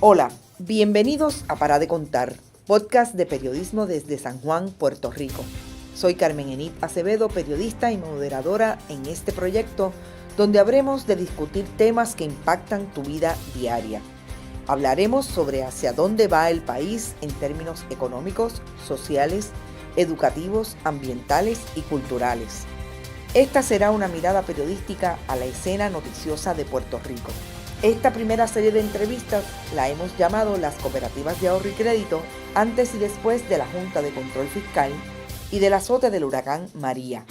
Hola, bienvenidos a Para de Contar, podcast de periodismo desde San Juan, Puerto Rico. Soy Carmen Enid Acevedo, periodista y moderadora en este proyecto, donde habremos de discutir temas que impactan tu vida diaria. Hablaremos sobre hacia dónde va el país en términos económicos, sociales, educativos, ambientales y culturales. Esta será una mirada periodística a la escena noticiosa de Puerto Rico. Esta primera serie de entrevistas la hemos llamado Las Cooperativas de Ahorro y Crédito antes y después de la Junta de Control Fiscal y del azote del huracán María.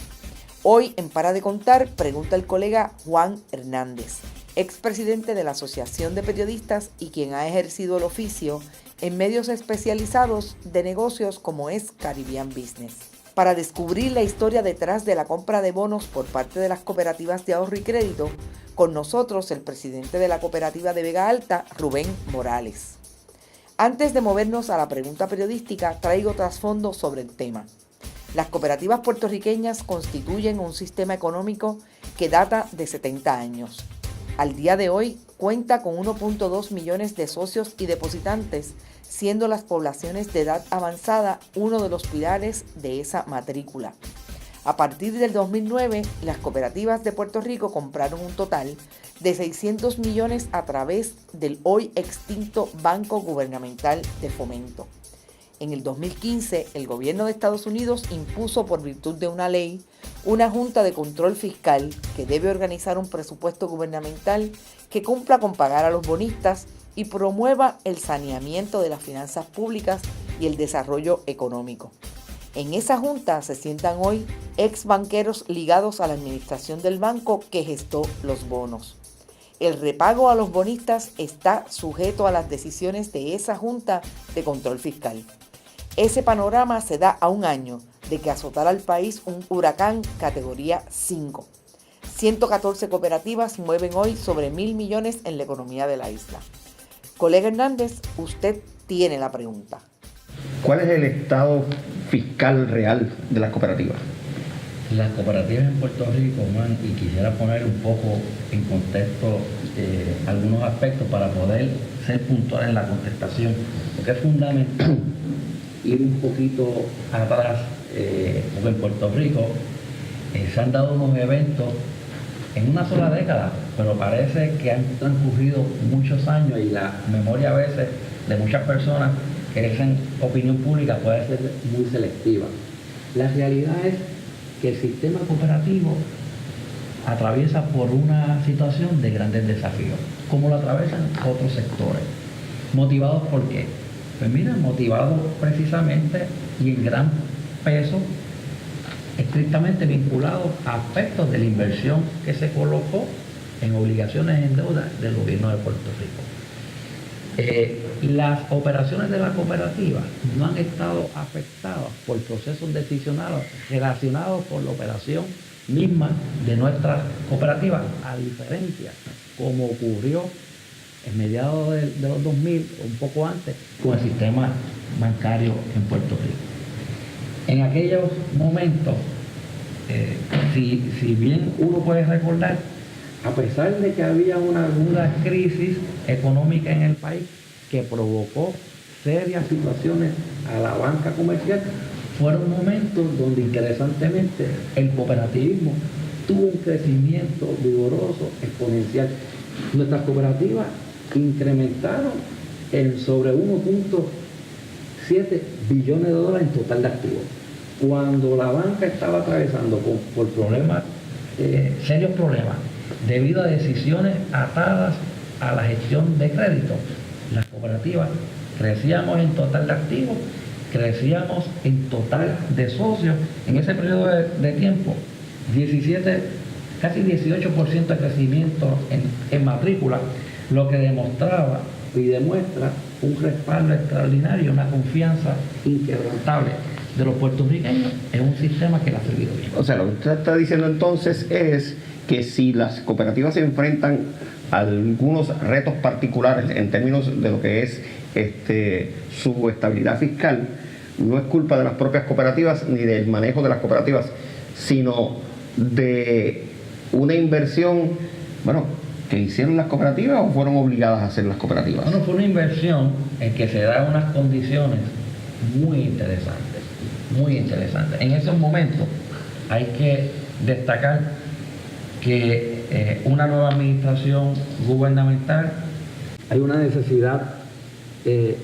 Hoy en Para de Contar pregunta el colega Juan Hernández, expresidente de la Asociación de Periodistas y quien ha ejercido el oficio en medios especializados de negocios como es Caribbean Business, para descubrir la historia detrás de la compra de bonos por parte de las cooperativas de ahorro y crédito. Con nosotros el presidente de la cooperativa de Vega Alta, Rubén Morales. Antes de movernos a la pregunta periodística, traigo trasfondo sobre el tema. Las cooperativas puertorriqueñas constituyen un sistema económico que data de 70 años. Al día de hoy cuenta con 1.2 millones de socios y depositantes, siendo las poblaciones de edad avanzada uno de los pilares de esa matrícula. A partir del 2009, las cooperativas de Puerto Rico compraron un total de 600 millones a través del hoy extinto Banco Gubernamental de Fomento. En el 2015, el gobierno de Estados Unidos impuso por virtud de una ley una Junta de Control Fiscal que debe organizar un presupuesto gubernamental que cumpla con pagar a los bonistas y promueva el saneamiento de las finanzas públicas y el desarrollo económico. En esa junta se sientan hoy ex banqueros ligados a la administración del banco que gestó los bonos. El repago a los bonistas está sujeto a las decisiones de esa junta de control fiscal. Ese panorama se da a un año de que azotara al país un huracán categoría 5. 114 cooperativas mueven hoy sobre 1.000 millones en la economía de la isla. Colega Hernández, usted tiene la pregunta. ¿Cuál es el estado fiscal real de las cooperativas? Las cooperativas en Puerto Rico, Juan, y quisiera poner un poco en contexto algunos aspectos para poder ser puntual en la contestación, porque es fundamental ir un poquito atrás, porque en Puerto Rico se han dado unos eventos en una sola década, pero parece que han transcurrido muchos años y la memoria a veces de muchas personas que ejercen opinión pública puede ser muy selectiva. La realidad es que el sistema cooperativo atraviesa por una situación de grandes desafíos, como lo atraviesan otros sectores. ¿Motivados por qué? Pues mira, motivados precisamente y en gran peso, estrictamente vinculados a aspectos de la inversión que se colocó en obligaciones en deuda del gobierno de Puerto Rico. Las operaciones de la cooperativa no han estado afectadas por procesos decisionales relacionados con la operación misma de nuestras cooperativas, a diferencia como ocurrió en mediados de los 2000, un poco antes, con el sistema bancario en Puerto Rico. En aquellos momentos, si bien uno puede recordar, a pesar de que había una crisis económica en el país que provocó serias situaciones a la banca comercial, fueron momentos donde interesantemente el cooperativismo tuvo un crecimiento vigoroso, exponencial. Nuestras cooperativas incrementaron en sobre 1.7 billones de dólares en total de activos. Cuando la banca estaba atravesando por problemas, serios problemas, debido a decisiones atadas a la gestión de crédito, las cooperativas crecíamos en total de activos, crecíamos en total de socios. En ese periodo de tiempo, casi 18% de crecimiento en matrícula, lo que demostraba y demuestra un respaldo extraordinario, una confianza inquebrantable de los puertorriqueños en un sistema que le ha servido bien. O sea, lo que usted está diciendo entonces es que si las cooperativas se enfrentan a algunos retos particulares en términos de lo que es su estabilidad fiscal, no es culpa de las propias cooperativas ni del manejo de las cooperativas, sino de una inversión, que hicieron las cooperativas o fueron obligadas a hacer las cooperativas? Bueno, fue una inversión en que se dan unas condiciones muy interesantes, muy interesantes. En esos momentos hay que destacar que una nueva administración gubernamental, hay una necesidad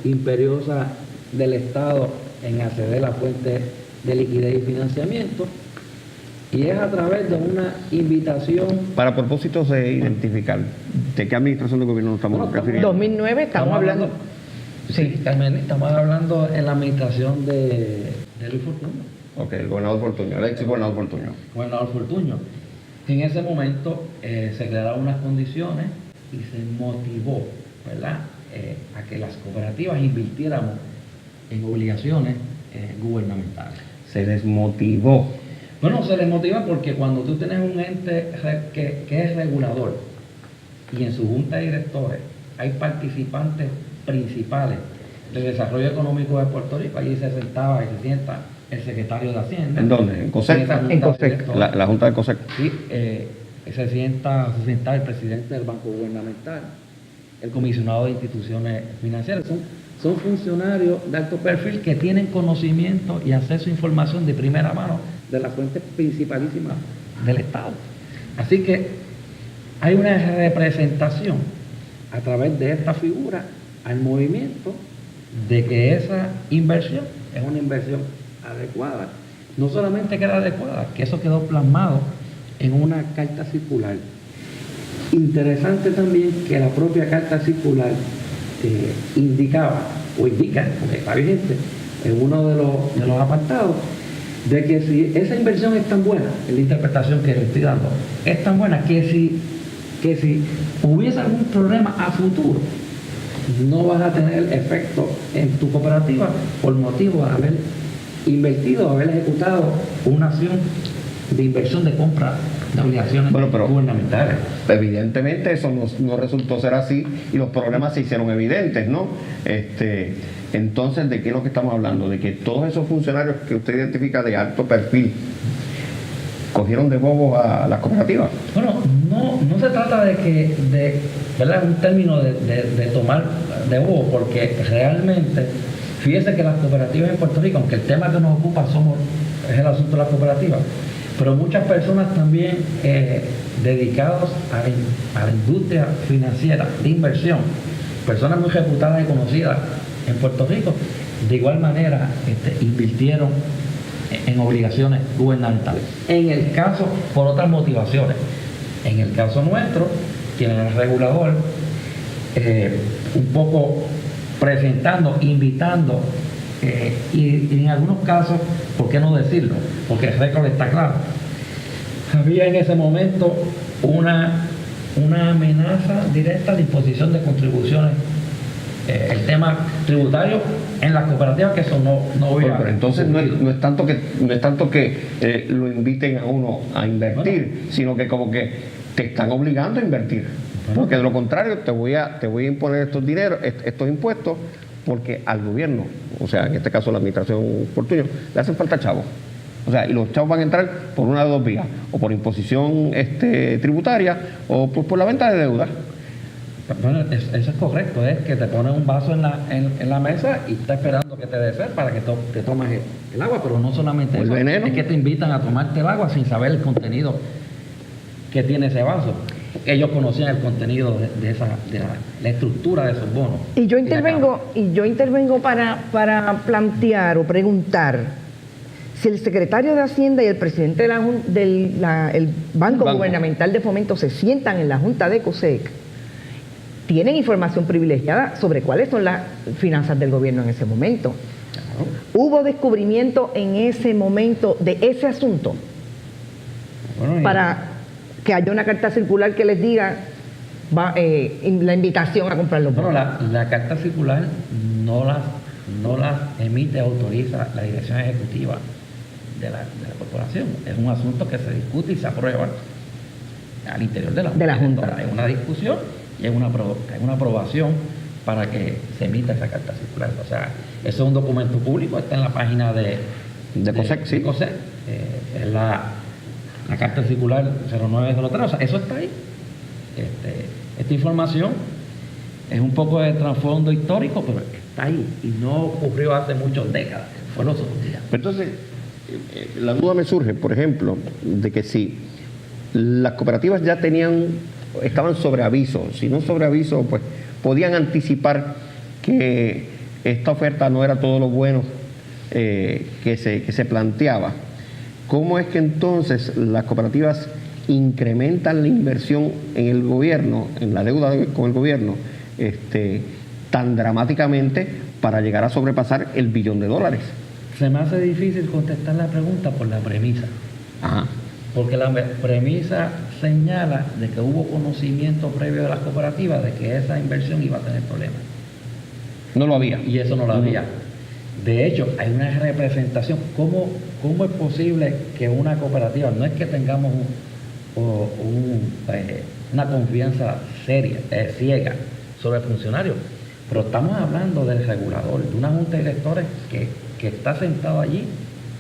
imperiosa del Estado en acceder a fuentes de liquidez y financiamiento, y es a través de una invitación. Para propósitos de identificar, ¿de qué administración de gobierno nos estamos refiriendo? 2009 estamos hablando. Sí, Carmen, estamos hablando en la administración de Luis Fortuño. Ok, el gobernador Fortuño, el ex gobernador Fortuño. Gobernador Fortuño. En ese momento se crearon unas condiciones y se motivó, ¿verdad?, a que las cooperativas invirtiéramos en obligaciones gubernamentales. Se desmotivó. Bueno, se les motiva porque cuando tú tienes un ente que es regulador y en su junta de directores hay participantes principales del desarrollo económico de Puerto Rico, allí se sentaba y se sienta el secretario de Hacienda. ¿En dónde? ¿En COSEC? En COSEC. La junta de COSEC. Sí, se sienta el presidente del Banco Gubernamental, el comisionado de instituciones financieras. Son funcionarios de alto perfil que tienen conocimiento y acceso a información de primera mano de las fuentes principalísimas del Estado. Así que hay una representación a través de esta figura al movimiento de que esa inversión es una inversión adecuada. No solamente que era adecuada, que eso quedó plasmado en una carta circular. Interesante también que la propia carta circular indicaba, o indica, porque está vigente, en uno de los apartados, de que si esa inversión es tan buena, es la interpretación que le estoy dando, es tan buena que si hubiese algún problema a futuro, no vas a tener efecto en tu cooperativa por motivo de haber invertido, haber ejecutado una acción de inversión de compra de obligaciones gubernamentales. Evidentemente eso no resultó ser así y los problemas se hicieron evidentes, ¿no? Entonces, ¿de qué es lo que estamos hablando? De que todos esos funcionarios que usted identifica de alto perfil cogieron de bobos a las cooperativas. Bueno, no se trata de ¿verdad?, un término de tomar de bobo, porque realmente, fíjese que las cooperativas en Puerto Rico, aunque el tema que nos ocupa es el asunto de las cooperativas, pero muchas personas también dedicados a la industria financiera de inversión, personas muy reputadas y conocidas en Puerto Rico, de igual manera invirtieron en obligaciones gubernamentales. En el caso, por otras motivaciones. En el caso nuestro, quien es el regulador, un poco presentando, invitando, y en algunos casos, ¿por qué no decirlo? Porque el récord está claro. Había en ese momento una amenaza directa de imposición de contribuciones, el tema tributario en las cooperativas, que eso no voy a... Pero entonces no es tanto que lo inviten a uno a invertir, sino que como que te están obligando a invertir. Porque de lo contrario te voy a imponer estos impuestos, porque al gobierno, o sea, en este caso la administración Fortuño, le hacen falta chavos. O sea, y los chavos van a entrar por una de dos vías, o por imposición tributaria, o por la venta de deuda. Bueno, eso es correcto, es que te ponen un vaso en la mesa y está esperando que te dé sed para que te tomes el agua, pero no solamente eso, es que te invitan a tomarte el agua sin saber el contenido que tiene ese vaso. Ellos conocían el contenido de la estructura de esos bonos. Y yo intervengo para plantear o preguntar si el secretario de Hacienda y el presidente del Banco Gubernamental de Fomento se sientan en la Junta de COSEC, tienen información privilegiada sobre cuáles son las finanzas del gobierno en ese momento. Claro. ¿Hubo descubrimiento en ese momento de ese asunto? Bueno, para que haya una carta circular que les diga la invitación a comprar los bonos. Bueno, la carta circular no las emite, autoriza la dirección ejecutiva de la corporación. Es un asunto que se discute y se aprueba al interior de la Junta. Hay una discusión y hay una aprobación para que se emita esa carta circular. O sea, eso es un documento público, está en la página de COSEC, sí. COSEC, es la carta circular 0903, o sea, eso está ahí. esta información es un poco de trasfondo histórico, pero está ahí y no ocurrió hace muchas décadas, fue los otros días. Entonces, la duda me surge, por ejemplo, de que si las cooperativas ya estaban sobre aviso, si no sobre aviso, pues podían anticipar que esta oferta no era todo lo bueno que se planteaba. ¿Cómo es que entonces las cooperativas incrementan la inversión en el gobierno, en la deuda con el gobierno, tan dramáticamente para llegar a sobrepasar el $1 billón? Se me hace difícil contestar la pregunta por la premisa. Ajá. Porque la premisa señala de que hubo conocimiento previo de las cooperativas de que esa inversión iba a tener problemas. No lo había. Y eso no lo había. De hecho, hay una representación. ¿Cómo es posible que una cooperativa, no es que tengamos una confianza seria, ciega sobre el funcionario, pero estamos hablando del regulador, de una junta de directores que está sentado allí,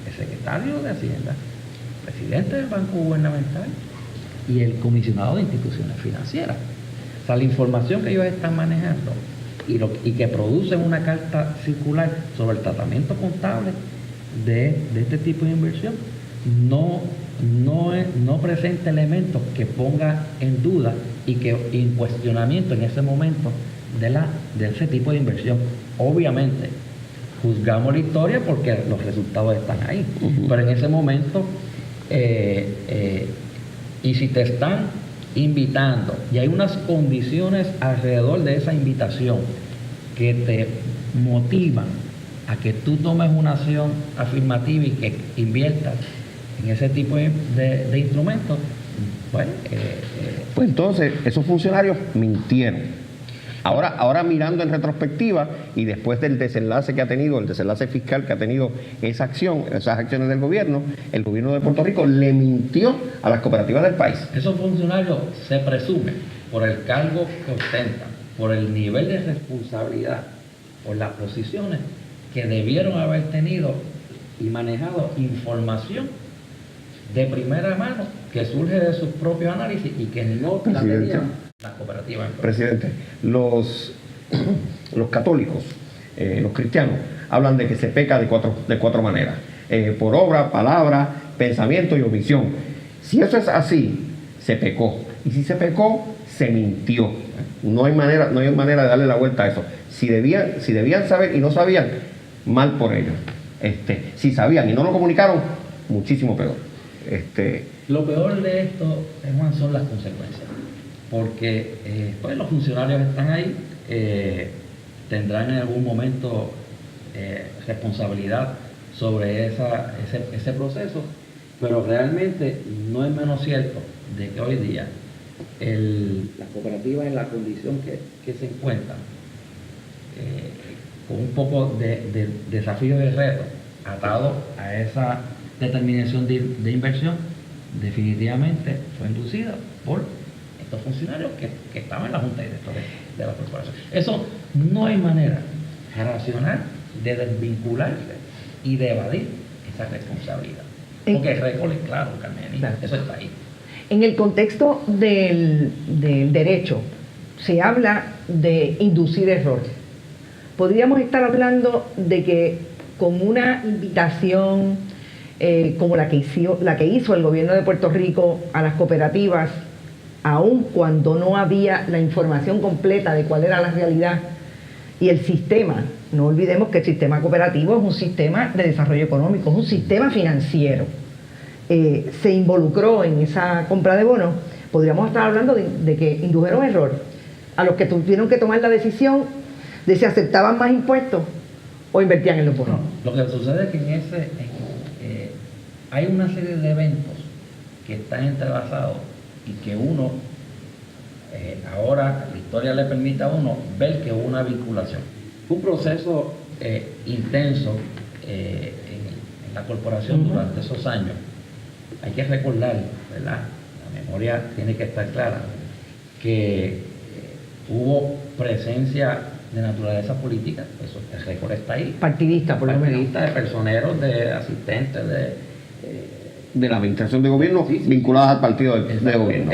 el secretario de Hacienda, el presidente del Banco Gubernamental y el comisionado de instituciones financieras. O sea, la información que ellos están manejando y que producen una carta circular sobre el tratamiento contable de este tipo de inversión no presenta elementos que ponga en duda y que en cuestionamiento en ese momento de ese tipo de inversión. Obviamente juzgamos la historia porque los resultados están ahí, pero en ese momento y si te están invitando y hay unas condiciones alrededor de esa invitación que te motivan a que tú tomes una acción afirmativa y que inviertas en ese tipo de instrumentos, bueno, pues entonces esos funcionarios mintieron. Ahora mirando en retrospectiva y después del desenlace que ha tenido, el desenlace fiscal que ha tenido esas acciones del gobierno, el gobierno de Puerto Rico le mintió a las cooperativas del país. Esos funcionarios se presumen por el cargo que ostentan, por el nivel de responsabilidad, por las posiciones que debieron haber tenido y manejado información de primera mano que surge de sus propios análisis y que no la tenían las cooperativas. Presidente, los católicos, los cristianos, hablan de que se peca de cuatro maneras: por obra, palabra, pensamiento y omisión. Si eso es así, se pecó. Y si se pecó, se mintió. No hay manera de darle la vuelta a eso. Si debían saber y no sabían, mal por ellos. Si sabían y no lo comunicaron, muchísimo peor. Lo peor de esto, Juan, son las consecuencias. Porque pues los funcionarios están ahí, tendrán en algún momento responsabilidad sobre ese proceso, pero realmente no es menos cierto de que hoy día las cooperativas en la condición que se encuentran, con un poco de desafío y reto atado a esa determinación de inversión, definitivamente fue inducida por estos funcionarios que estaban en la junta de directores de la corporación. Eso no hay manera racional de desvincularse y de evadir esa responsabilidad. Porque el récord es claro, Carmen, claro. Eso está ahí. En el contexto del derecho, se habla de inducir error. Podríamos estar hablando de que con una invitación como la que hizo el gobierno de Puerto Rico a las cooperativas, aun cuando no había la información completa de cuál era la realidad y el sistema, no olvidemos que el sistema cooperativo es un sistema de desarrollo económico, es un sistema financiero, se involucró en esa compra de bonos, podríamos estar hablando de que indujeron error a los que tuvieron que tomar la decisión de si aceptaban más impuestos o invertían en los bonos. No, lo que sucede es que hay una serie de eventos que están entrelazados y que uno, ahora la historia le permite a uno ver que hubo una vinculación. Fue un proceso intenso en la corporación durante esos años. Hay que recordar, ¿verdad? La memoria tiene que estar clara, que hubo presencia de naturaleza política, eso, el récord está ahí. Partidista, por lo menos. Partidista, de personeros, de asistentes, de la administración de gobierno vinculadas al partido de gobierno.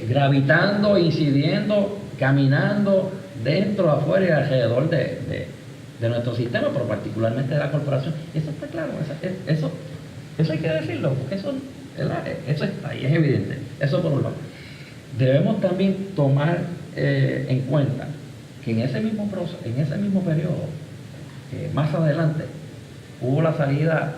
Gravitando, incidiendo, caminando dentro, afuera y alrededor de nuestro sistema, pero particularmente de la corporación. Eso está claro, eso hay que decirlo, porque eso está ahí, es evidente. Eso por un lado. Debemos también tomar en cuenta que en ese mismo periodo, más adelante, hubo la salida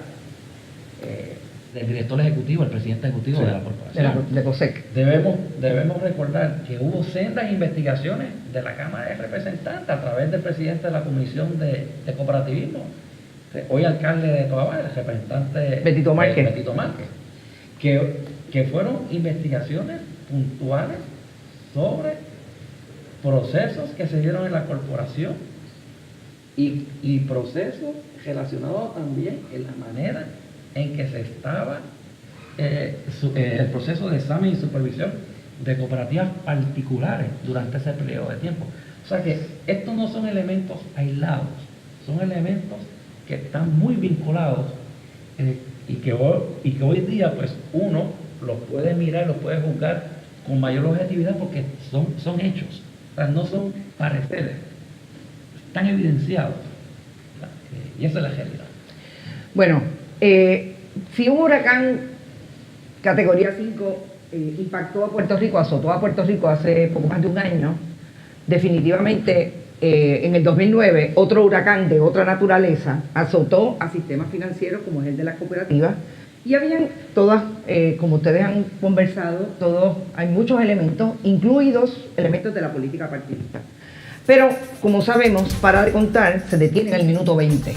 del director ejecutivo, el presidente ejecutivo de la corporación. De COSEC. Debemos recordar que hubo sendas investigaciones de la Cámara de Representantes a través del presidente de la Comisión de Cooperativismo, hoy alcalde de Toa, el representante Betito Márquez, que fueron investigaciones puntuales sobre procesos que se dieron en la corporación y procesos relacionados también en la manera en que se estaba el proceso de examen y supervisión de cooperativas particulares durante ese periodo de tiempo. O sea que estos no son elementos aislados, son elementos que están muy vinculados y que hoy día pues uno los puede mirar, los puede juzgar con mayor objetividad porque son hechos, o sea, no son pareceres, están evidenciados, y esa es la realidad. Bueno, si un huracán categoría 5 impactó a Puerto Rico, azotó a Puerto Rico hace poco más de un año, definitivamente en el 2009 otro huracán de otra naturaleza azotó a sistemas financieros como es el de las cooperativas y habían todas, como ustedes han conversado, hay muchos elementos, incluidos elementos de la política partidista. Pero, como sabemos, para de contar se detiene en el minuto 20.